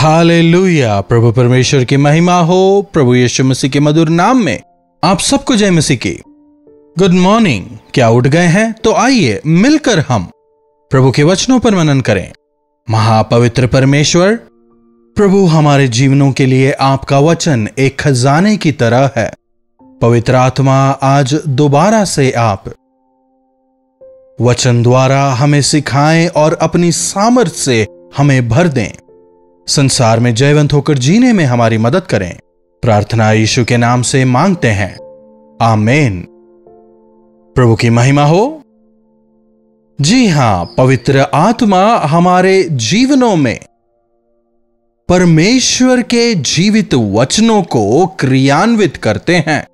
Hallelujah. प्रभु परमेश्वर की महिमा हो। प्रभु यीशु मसीह के मधुर नाम में आप सबको जय मसीह की। Good morning. क्या उठ गए हैं? तो आइए मिलकर हम प्रभु के वचनों पर मनन करें। महापवित्र परमेश्वर, प्रभु हमारे जीवनों के लिए आपका वचन एक खजाने की तरह है। पवित्र आत्मा, आज दोबारा से आप वचन द्वारा हमें सिखाएं और अपनी सामर्थ्य से हमें भर दें। संसार में जयवंत होकर जीने में हमारी मदद करें। प्रार्थना यीशु के नाम से मांगते हैं, आमीन। प्रभु की महिमा हो। जी हां, पवित्र आत्मा हमारे जीवनों में परमेश्वर के जीवित वचनों को क्रियान्वित करते हैं।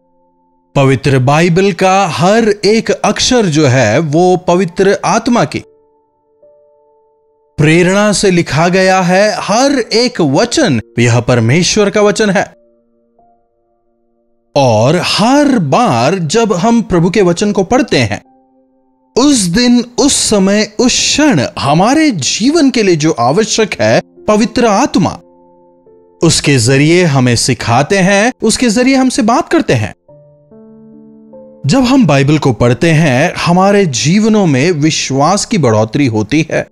पवित्र बाइबल का हर एक अक्षर जो है वो पवित्र आत्मा की प्रेरणा से लिखा गया है। हर एक वचन यह परमेश्वर का वचन है। और हर बार जब हम प्रभु के वचन को पढ़ते हैं, उस दिन, उस समय, उस क्षण हमारे जीवन के लिए जो आवश्यक है, पवित्र आत्मा उसके जरिए हमें सिखाते हैं, उसके जरिए हमसे बात करते हैं। जब हम बाइबल को पढ़ते हैं, हमारे जीवनों में विश्वास की बढ़ोतरी होती है।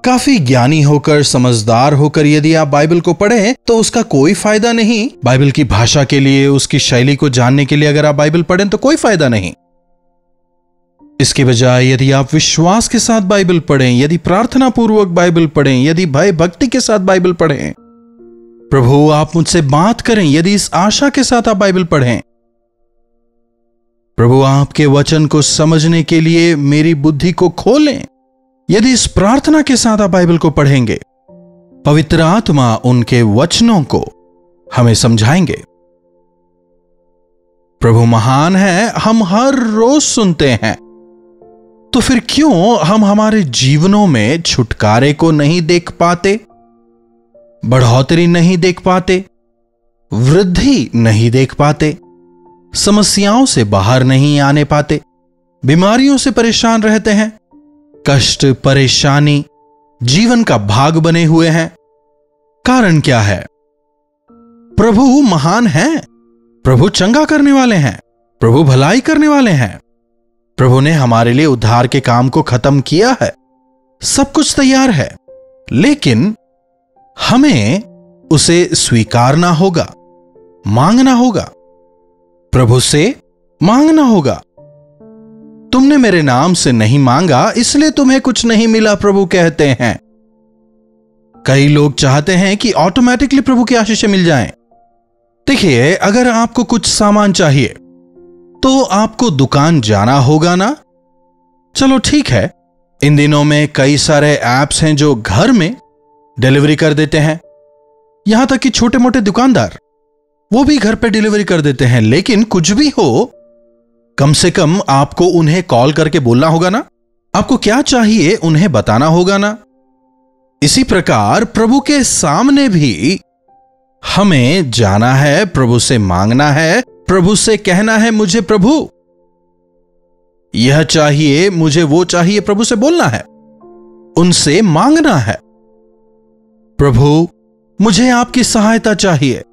काफी ज्ञानी होकर, समझदार होकर यदि आप बाइबल को पढ़ें तो उसका कोई फायदा नहीं। बाइबल की भाषा के लिए, उसकी शैली को जानने के लिए अगर आप बाइबल पढ़ें तो कोई फायदा नहीं। इसके बजाय यदि आप विश्वास के साथ बाइबल पढ़ें, यदि प्रार्थना पूर्वक बाइबल पढ़ें, यदि भय भक्ति के साथ बाइबल पढ़ें, प्रभु आप मुझसे बात करें, यदि इस आशा के साथ आप बाइबल पढ़ें, प्रभु आपके वचन को समझने के लिए मेरी बुद्धि को खोलें, यदि इस प्रार्थना के साथ आप बाइबल को पढ़ेंगे, पवित्र आत्मा उनके वचनों को हमें समझाएंगे। प्रभु महान है, हम हर रोज सुनते हैं, तो फिर क्यों हम हमारे जीवनों में छुटकारे को नहीं देख पाते, बढ़ोतरी नहीं देख पाते, वृद्धि नहीं देख पाते, समस्याओं से बाहर नहीं आने पाते, बीमारियों से परेशान रहते हैं, कष्ट परेशानी जीवन का भाग बने हुए हैं? कारण क्या है? प्रभु महान हैं, प्रभु चंगा करने वाले हैं, प्रभु भलाई करने वाले हैं। प्रभु ने हमारे लिए उद्धार के काम को खत्म किया है, सब कुछ तैयार है, लेकिन हमें उसे स्वीकारना होगा, मांगना होगा, प्रभु से मांगना होगा। तुमने मेरे नाम से नहीं मांगा, इसलिए तुम्हें कुछ नहीं मिला, प्रभु कहते हैं। कई लोग चाहते हैं कि ऑटोमेटिकली प्रभु की आशीषें मिल जाएं। देखिए, अगर आपको कुछ सामान चाहिए तो आपको दुकान जाना होगा ना। चलो ठीक है, इन दिनों में कई सारे ऐप्स हैं जो घर में डिलीवरी कर देते हैं। यहां तक कि छोटे मोटे दुकानदार वो भी घर पे डिलीवरी कर देते हैं। लेकिन कुछ भी हो, कम से कम आपको उन्हें कॉल करके बोलना होगा ना। आपको क्या चाहिए उन्हें बताना होगा ना। इसी प्रकार प्रभु के सामने भी हमें जाना है, प्रभु से मांगना है, प्रभु से कहना है, मुझे प्रभु यह चाहिए, मुझे वो चाहिए। प्रभु से बोलना है, उनसे मांगना है, प्रभु मुझे आपकी सहायता चाहिए,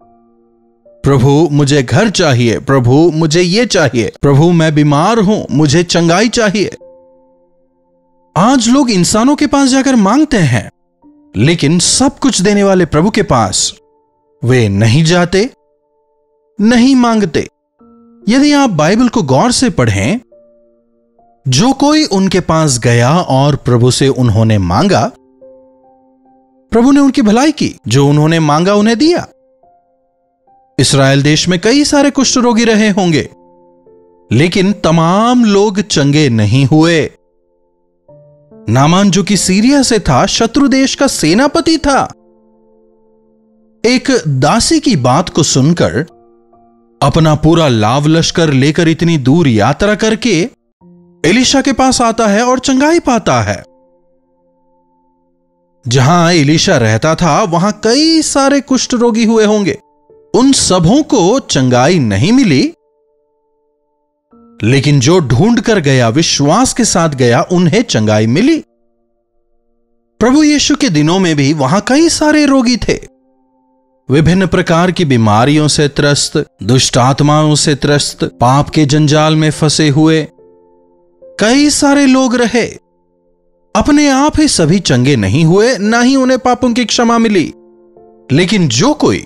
प्रभु मुझे घर चाहिए, प्रभु मुझे ये चाहिए, प्रभु मैं बीमार हूं, मुझे चंगाई चाहिए। आज लोग इंसानों के पास जाकर मांगते हैं, लेकिन सब कुछ देने वाले प्रभु के पास वे नहीं जाते, नहीं मांगते। यदि आप बाइबल को गौर से पढ़ें, जो कोई उनके पास गया और प्रभु से उन्होंने मांगा, प्रभु ने उनकी भलाई की, जो उन्होंने मांगा उन्हें दिया। इस्राएल देश में कई सारे कुष्ठ रोगी रहे होंगे, लेकिन तमाम लोग चंगे नहीं हुए। नामान, जो कि सीरिया से था, शत्रु देश का सेनापति था, एक दासी की बात को सुनकर अपना पूरा लाव लश्कर लेकर इतनी दूर यात्रा करके एलीशा के पास आता है और चंगाई पाता है। जहां एलीशा रहता था वहां कई सारे कुष्ठ रोगी हुए होंगे। उन सबों को चंगाई नहीं मिली, लेकिन जो ढूंढ कर गया, विश्वास के साथ गया, उन्हें चंगाई मिली। प्रभु यीशु के दिनों में भी वहां कई सारे रोगी थे, विभिन्न प्रकार की बीमारियों से त्रस्त, दुष्ट आत्माओं से त्रस्त, पाप के जंजाल में फंसे हुए कई सारे लोग रहे। अपने आप ही सभी चंगे नहीं हुए, ना ही उन्हें पापों की क्षमा मिली, लेकिन जो कोई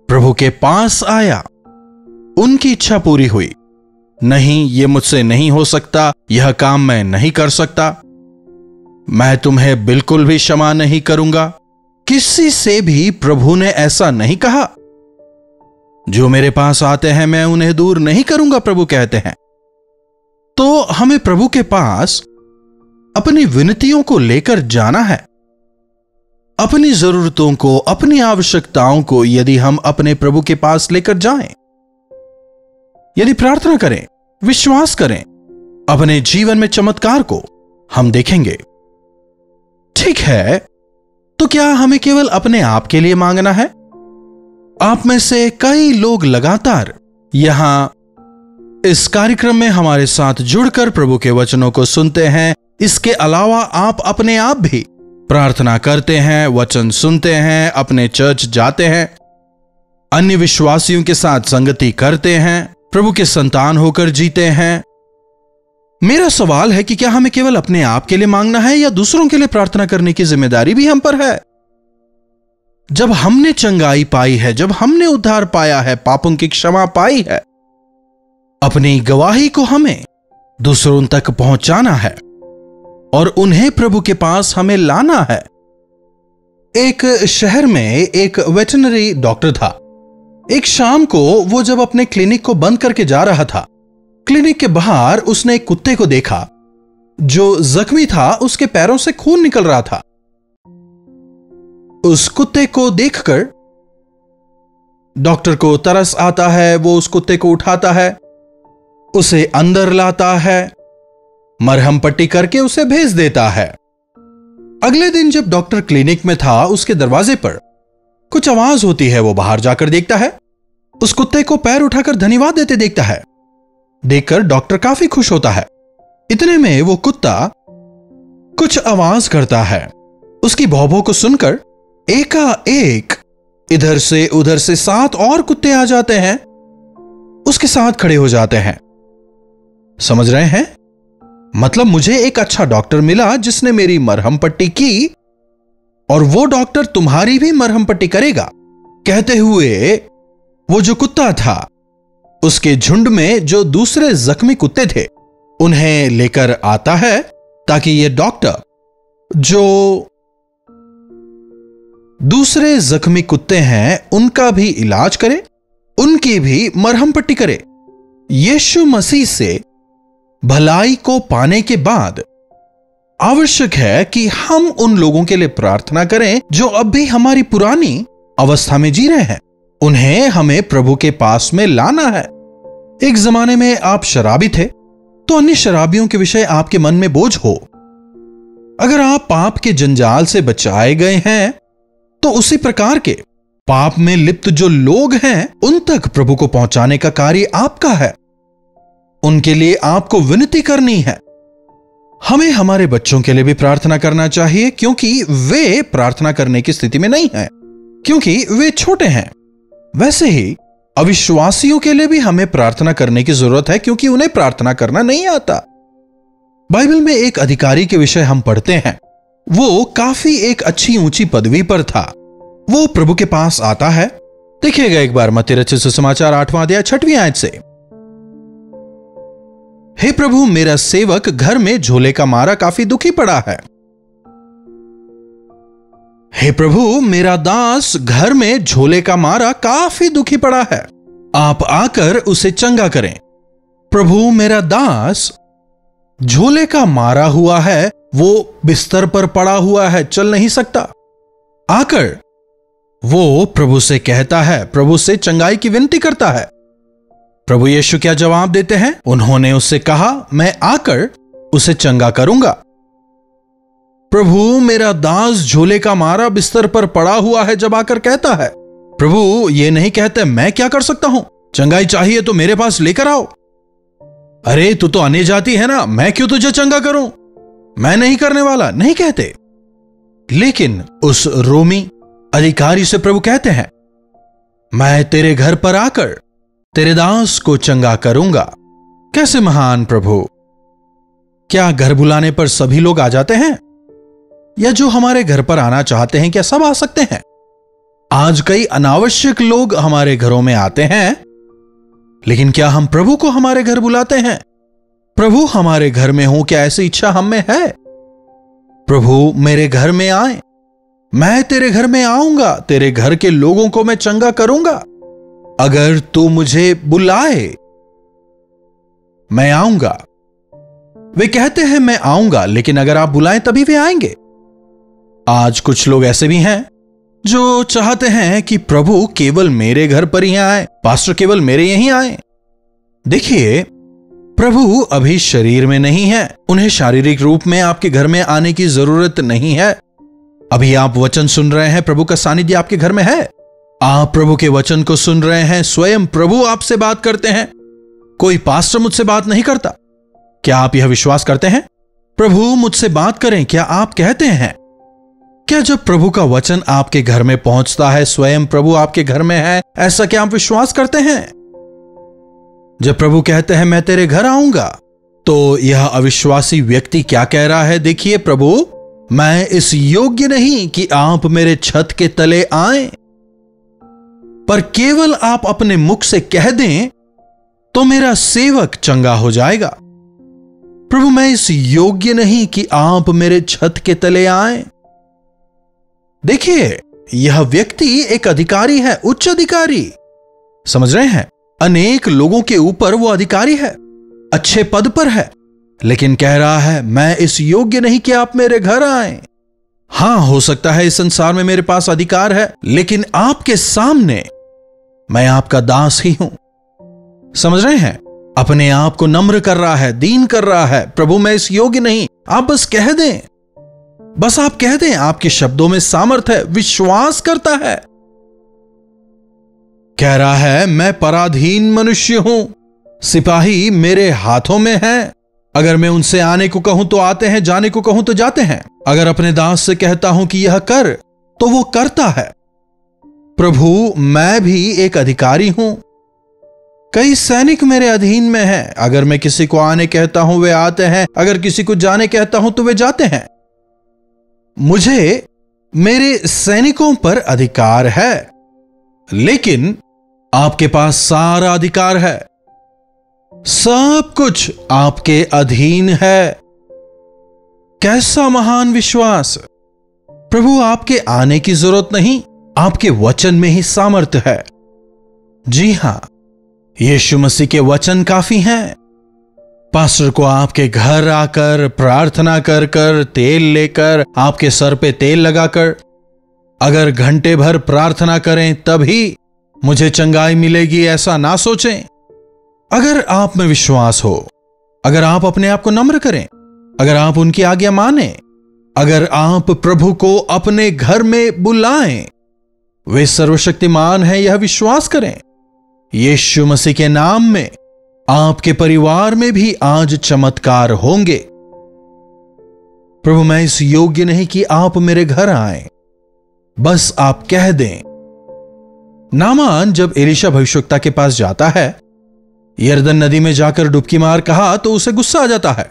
प्रभु के पास आया उनकी इच्छा पूरी हुई। नहीं, ये मुझसे नहीं हो सकता, यह काम मैं नहीं कर सकता, मैं तुम्हें बिल्कुल भी क्षमा नहीं करूंगा। किसी से भी प्रभु ने ऐसा नहीं कहा। जो मेरे पास आते हैं मैं उन्हें दूर नहीं करूंगा, प्रभु कहते हैं। तो हमें प्रभु के पास अपनी विनतियों को लेकर जाना है। अपनी जरूरतों को, अपनी आवश्यकताओं को यदि हम अपने प्रभु के पास लेकर जाएं, यदि प्रार्थना करें, विश्वास करें, अपने जीवन में चमत्कार को हम देखेंगे। ठीक है, तो क्या हमें केवल अपने आप के लिए मांगना है? आप में से कई लोग लगातार यहां इस कार्यक्रम में हमारे साथ जुड़कर प्रभु के वचनों को सुनते हैं। इसके अलावा आप अपने आप भी प्रार्थना करते हैं, वचन सुनते हैं, अपने चर्च जाते हैं, अन्य विश्वासियों के साथ संगति करते हैं, प्रभु के संतान होकर जीते हैं। मेरा सवाल है कि क्या हमें केवल अपने आप के लिए मांगना है या दूसरों के लिए प्रार्थना करने की जिम्मेदारी भी हम पर है? जब हमने चंगाई पाई है, जब हमने उद्धार पाया है, पापों की क्षमा पाई है, अपनी गवाही को हमें दूसरों तक पहुंचाना है और उन्हें प्रभु के पास हमें लाना है। एक शहर में एक वेटरनरी डॉक्टर था। एक शाम को वो जब अपने क्लिनिक को बंद करके जा रहा था, क्लिनिक के बाहर उसने एक कुत्ते को देखा जो जख्मी था, उसके पैरों से खून निकल रहा था। उस कुत्ते को देखकर डॉक्टर को तरस आता है। वो उस कुत्ते को उठाता है, उसे अंदर लाता है, मरहम पट्टी करके उसे भेज देता है। अगले दिन जब डॉक्टर क्लिनिक में था, उसके दरवाजे पर कुछ आवाज होती है। वो बाहर जाकर देखता है, उस कुत्ते को पैर उठाकर धन्यवाद देते देखता है। देखकर डॉक्टर काफी खुश होता है। इतने में वो कुत्ता कुछ आवाज करता है। उसकी भौं-भौं को सुनकर एकाएक इधर से उधर से 7 और कुत्ते आ जाते हैं, उसके साथ खड़े हो जाते हैं। समझ रहे हैं? मतलब मुझे एक अच्छा डॉक्टर मिला जिसने मेरी मरहम पट्टी की, और वो डॉक्टर तुम्हारी भी मरहम पट्टी करेगा। कहते हुए वो जो कुत्ता था, उसके झुंड में जो दूसरे जख्मी कुत्ते थे, उन्हें लेकर आता है ताकि ये डॉक्टर जो दूसरे जख्मी कुत्ते हैं उनका भी इलाज करे, उनकी भी मरहम पट्टी करे। यीशु मसीह से भलाई को पाने के बाद आवश्यक है कि हम उन लोगों के लिए प्रार्थना करें जो अब भी हमारी पुरानी अवस्था में जी रहे हैं। उन्हें हमें प्रभु के पास में लाना है। एक जमाने में आप शराबी थे तो अन्य शराबियों के विषय आपके मन में बोझ हो। अगर आप पाप के जंजाल से बचाए गए हैं तो उसी प्रकार के पाप में लिप्त जो लोग हैं उन तक प्रभु को पहुंचाने का कार्य आपका है। उनके लिए आपको विनती करनी है। हमें हमारे बच्चों के लिए भी प्रार्थना करना चाहिए, क्योंकि वे प्रार्थना करने की स्थिति में नहीं हैं, क्योंकि वे छोटे हैं। वैसे ही अविश्वासियों के लिए भी हमें प्रार्थना करने की जरूरत है, क्योंकि उन्हें प्रार्थना करना नहीं आता। बाइबल में एक अधिकारी के विषय हम पढ़ते हैं। वो काफी एक अच्छी ऊंची पदवी पर था। वो प्रभु के पास आता है। देखिएगा एक बार मत्ती रचित सुसमाचार 8वां अध्याय 6वीं आयत से। हे प्रभु, मेरा सेवक घर में झोले का मारा काफी दुखी पड़ा है। हे प्रभु, मेरा दास घर में झोले का मारा काफी दुखी पड़ा है, आप आकर उसे चंगा करें। प्रभु, मेरा दास झोले का मारा हुआ है, वो बिस्तर पर पड़ा हुआ है, चल नहीं सकता। आकर वो प्रभु से कहता है, प्रभु से चंगाई की विनती करता है। प्रभु यीशु क्या जवाब देते हैं? उन्होंने उससे कहा, मैं आकर उसे चंगा करूंगा। प्रभु, मेरा दास झोले का मारा बिस्तर पर पड़ा हुआ है जब आकर कहता है, प्रभु ये नहीं कहते मैं क्या कर सकता हूं, चंगाई चाहिए तो मेरे पास लेकर आओ। अरे तू तो अन्य जाति है ना, मैं क्यों तुझे चंगा करूं, मैं नहीं करने वाला, नहीं कहते। लेकिन उस रोमी अधिकारी से प्रभु कहते हैं, मैं तेरे घर पर आकर तेरे दास को चंगा करूंगा। कैसे महान प्रभु! क्या घर बुलाने पर सभी लोग आ जाते हैं, या जो हमारे घर पर आना चाहते हैं क्या सब आ सकते हैं? आज कई अनावश्यक लोग हमारे घरों में आते हैं, लेकिन क्या हम प्रभु को हमारे घर बुलाते हैं? प्रभु हमारे घर में हो, क्या ऐसी इच्छा हम में है? प्रभु मेरे घर में आए, मैं तेरे घर में आऊंगा, तेरे घर के लोगों को मैं चंगा करूंगा। अगर तू मुझे बुलाए मैं आऊंगा। वे कहते हैं मैं आऊंगा, लेकिन अगर आप बुलाएं तभी वे आएंगे। आज कुछ लोग ऐसे भी हैं जो चाहते हैं कि प्रभु केवल मेरे घर पर ही आए, पास्टर केवल मेरे यहीं आए। देखिए, प्रभु अभी शरीर में नहीं है, उन्हें शारीरिक रूप में आपके घर में आने की जरूरत नहीं है। अभी आप वचन सुन रहे हैं, प्रभु का सानिध्य आपके घर में है। आप प्रभु के वचन को सुन रहे हैं, स्वयं प्रभु आपसे बात करते हैं। कोई पास्टर मुझसे बात नहीं करता। क्या आप यह विश्वास करते हैं? प्रभु मुझसे बात करें, क्या आप कहते हैं? क्या जब प्रभु का वचन आपके घर में पहुंचता है, स्वयं प्रभु आपके घर में है, ऐसा क्या आप विश्वास करते हैं? जब प्रभु कहते हैं मैं तेरे घर आऊंगा, तो यह अविश्वासी व्यक्ति क्या कह रहा है? देखिए प्रभु, मैं इस योग्य नहीं कि आप मेरे छत के तले आएं, पर केवल आप अपने मुख से कह दें तो मेरा सेवक चंगा हो जाएगा। प्रभु, मैं इस योग्य नहीं कि आप मेरे छत के तले आएं। देखिए, यह व्यक्ति एक अधिकारी है, उच्च अधिकारी, समझ रहे हैं? अनेक लोगों के ऊपर वो अधिकारी है, अच्छे पद पर है, लेकिन कह रहा है मैं इस योग्य नहीं कि आप मेरे घर आएं। हां, हो सकता है इस संसार में मेरे पास अधिकार है, लेकिन आपके सामने मैं आपका दास ही हूं। समझ रहे हैं? अपने आप को नम्र कर रहा है, दीन कर रहा है। प्रभु, मैं इस योग्य नहीं। आप बस कह दें, बस आप कह दें। आपके शब्दों में सामर्थ्य है, विश्वास करता है। कह रहा है मैं पराधीन मनुष्य हूं, सिपाही मेरे हाथों में है। अगर मैं उनसे आने को कहूं तो आते हैं, जाने को कहूं तो जाते हैं। अगर अपने दास से कहता हूं कि यह कर, तो वो करता है। प्रभु, मैं भी एक अधिकारी हूं, कई सैनिक मेरे अधीन में हैं। अगर मैं किसी को आने कहता हूं वे आते हैं, अगर किसी को जाने कहता हूं तो वे जाते हैं। मुझे मेरे सैनिकों पर अधिकार है, लेकिन आपके पास सारा अधिकार है, सब कुछ आपके अधीन है। कैसा महान विश्वास! प्रभु, आपके आने की जरूरत नहीं, आपके वचन में ही सामर्थ्य है। जी हां, यीशु मसीह के वचन काफी हैं। पास्टर को आपके घर आकर प्रार्थना कर कर, तेल लेकर, आपके सर पे तेल लगाकर, अगर घंटे भर प्रार्थना करें तभी मुझे चंगाई मिलेगी, ऐसा ना सोचें। अगर आप में विश्वास हो, अगर आप अपने आप को नम्र करें, अगर आप उनकी आज्ञा माने, अगर आप प्रभु को अपने घर में बुलाएं, वे सर्वशक्तिमान हैं, यह विश्वास करें। यीशु मसीह के नाम में आपके परिवार में भी आज चमत्कार होंगे। प्रभु, मैं इस योग्य नहीं कि आप मेरे घर आएं, बस आप कह दें। नामान जब एलीशा भविष्यवक्ता के पास जाता है, यरदन नदी में जाकर डुबकी मार कहा, तो उसे गुस्सा आ जाता है।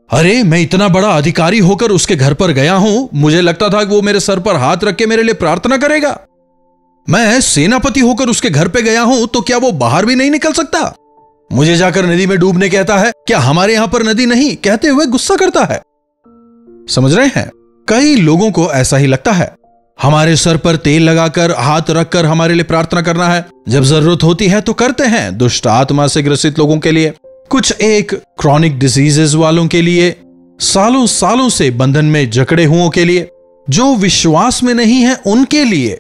अरे, मैं इतना बड़ा अधिकारी होकर उसके घर पर गया हूं, मुझे लगता था कि वो मेरे सर पर हाथ रख के मेरे लिए प्रार्थना करेगा। मैं सेनापति होकर उसके घर पे गया हूं, तो क्या वो बाहर भी नहीं निकल सकता? मुझे जाकर नदी में डूबने कहता है, क्या हमारे यहां पर नदी नहीं? कहते हुए गुस्सा करता है। समझ रहे हैं? कई लोगों को ऐसा ही लगता है। हमारे सर पर तेल लगाकर, हाथ रखकर हमारे लिए प्रार्थना करना है। जब जरूरत होती है तो करते हैं, दुष्ट आत्मा से ग्रसित लोगों के लिए, कुछ एक क्रॉनिक डिजीजेस वालों के लिए, सालों सालों से बंधन में जकड़े हुओं के लिए, जो विश्वास में नहीं है उनके लिए,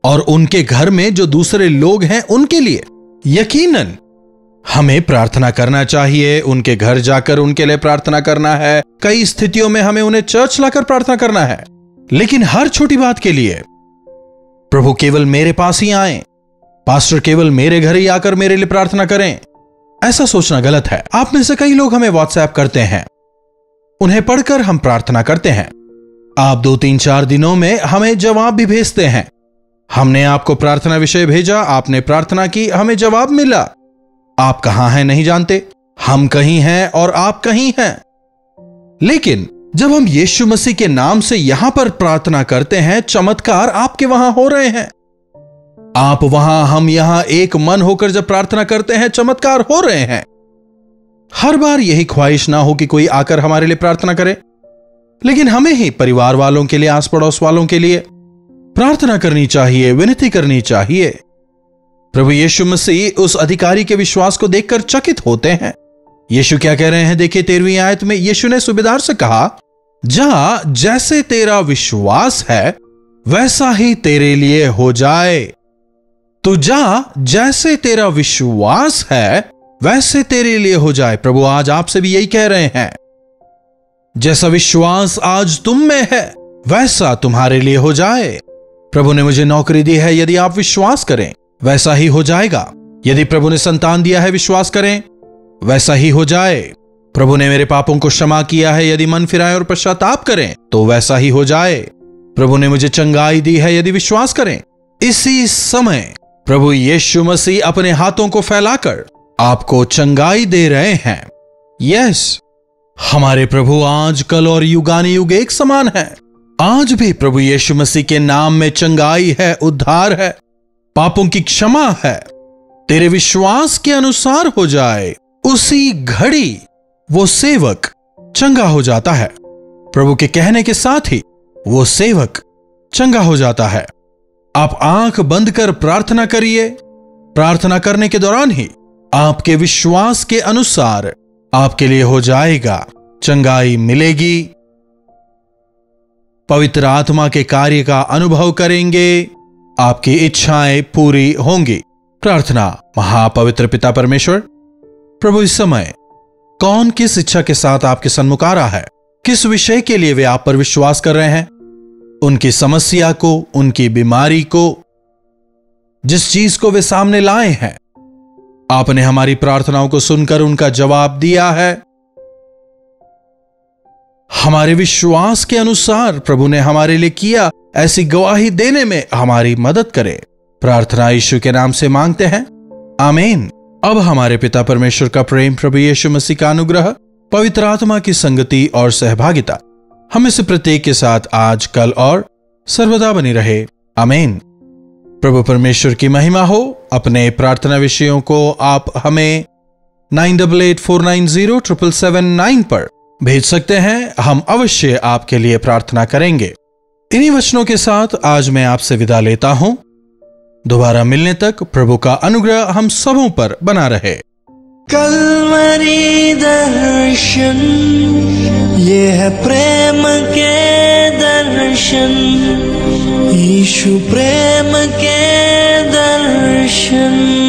और उनके घर में जो दूसरे लोग हैं उनके लिए। यकीनन हमें प्रार्थना करना चाहिए, उनके घर जाकर उनके लिए प्रार्थना करना है। कई स्थितियों में हमें उन्हें चर्च लाकर प्रार्थना करना है, लेकिन हर छोटी बात के लिए प्रभु केवल मेरे पास ही आए, पास्टर केवल मेरे घर ही आकर मेरे लिए प्रार्थना करें, ऐसा सोचना गलत है। आप में से कई लोग हमें व्हाट्सएप करते हैं, उन्हें पढ़कर हम प्रार्थना करते हैं, आप 2-3-4 दिनों में हमें जवाब भी भेजते हैं। हमने आपको प्रार्थना विषय भेजा, आपने प्रार्थना की, हमें जवाब मिला। आप कहां हैं नहीं जानते, हम कहीं हैं और आप कहीं हैं। लेकिन जब हम यीशु मसीह के नाम से यहां पर प्रार्थना करते हैं, चमत्कार आपके वहां हो रहे हैं। आप वहां, हम यहां, एक मन होकर जब प्रार्थना करते हैं, चमत्कार हो रहे हैं। हर बार यही ख्वाहिश ना हो कि कोई आकर हमारे लिए प्रार्थना करे, लेकिन हमें ही परिवार वालों के लिए, आस पड़ोस वालों के लिए प्रार्थना करनी चाहिए, विनती करनी चाहिए। प्रभु यीशु मसीह उस अधिकारी के विश्वास को देखकर चकित होते हैं। यीशु क्या कह रहे हैं, देखिए 13वीं आयत में यीशु ने सूबेदार से कहा, जा, जैसे तेरा विश्वास है वैसा ही तेरे लिए हो जाए। तो जा, जैसे तेरा विश्वास है वैसे तेरे लिए हो जाए। प्रभु आज आपसे भी यही कह रहे हैं, जैसा विश्वास आज तुम में है वैसा तुम्हारे लिए हो जाए। प्रभु ने मुझे नौकरी दी है, यदि आप विश्वास करें वैसा ही हो जाएगा। यदि प्रभु ने संतान दिया है, विश्वास करें वैसा ही हो जाए। प्रभु ने मेरे पापों को क्षमा किया है, यदि मन फिराएं और पश्चाताप करें तो वैसा ही हो जाए। प्रभु ने मुझे चंगाई दी है, यदि विश्वास करें। इसी समय प्रभु यीशु मसीह अपने हाथों को फैलाकर आपको चंगाई दे रहे हैं। यस, हमारे प्रभु आज, कल और युगानुयुग एक समान है। आज भी प्रभु यीशु मसीह के नाम में चंगाई है, उद्धार है, पापों की क्षमा है। तेरे विश्वास के अनुसार हो जाए। उसी घड़ी वो सेवक चंगा हो जाता है। प्रभु के कहने के साथ ही वो सेवक चंगा हो जाता है। आप आंख बंद कर प्रार्थना करिए। प्रार्थना करने के दौरान ही आपके विश्वास के अनुसार आपके लिए हो जाएगा, चंगाई मिलेगी। पवित्र आत्मा के कार्य का अनुभव करेंगे, आपकी इच्छाएं पूरी होंगी। प्रार्थना। महापवित्र पिता परमेश्वर, प्रभु इस समय कौन किस इच्छा के साथ आपके सन्मुख आ रहा है, किस विषय के लिए वे आप पर विश्वास कर रहे हैं, उनकी समस्या को, उनकी बीमारी को, जिस चीज को वे सामने लाए हैं, आपने हमारी प्रार्थनाओं को सुनकर उनका जवाब दिया है। हमारे विश्वास के अनुसार प्रभु ने हमारे लिए किया, ऐसी गवाही देने में हमारी मदद करें। प्रार्थना यीशु के नाम से मांगते हैं, आमीन। अब हमारे पिता परमेश्वर का प्रेम, प्रभु यीशु मसीह का अनुग्रह, पवित्र आत्मा की संगति और सहभागिता हमें से प्रत्येक के साथ आज, कल और सर्वदा बनी रहे। आमीन। प्रभु परमेश्वर की महिमा हो। अपने प्रार्थना विषयों को आप हमें 9884907779 पर भेज सकते हैं। हम अवश्य आपके लिए प्रार्थना करेंगे। इन्हीं वचनों के साथ आज मैं आपसे विदा लेता हूं। दोबारा मिलने तक प्रभु का अनुग्रह हम सबों पर बना रहे। कल्वरी दर्शन, ये है प्रेम के दर्शन, यीशु प्रेम के दर्शन।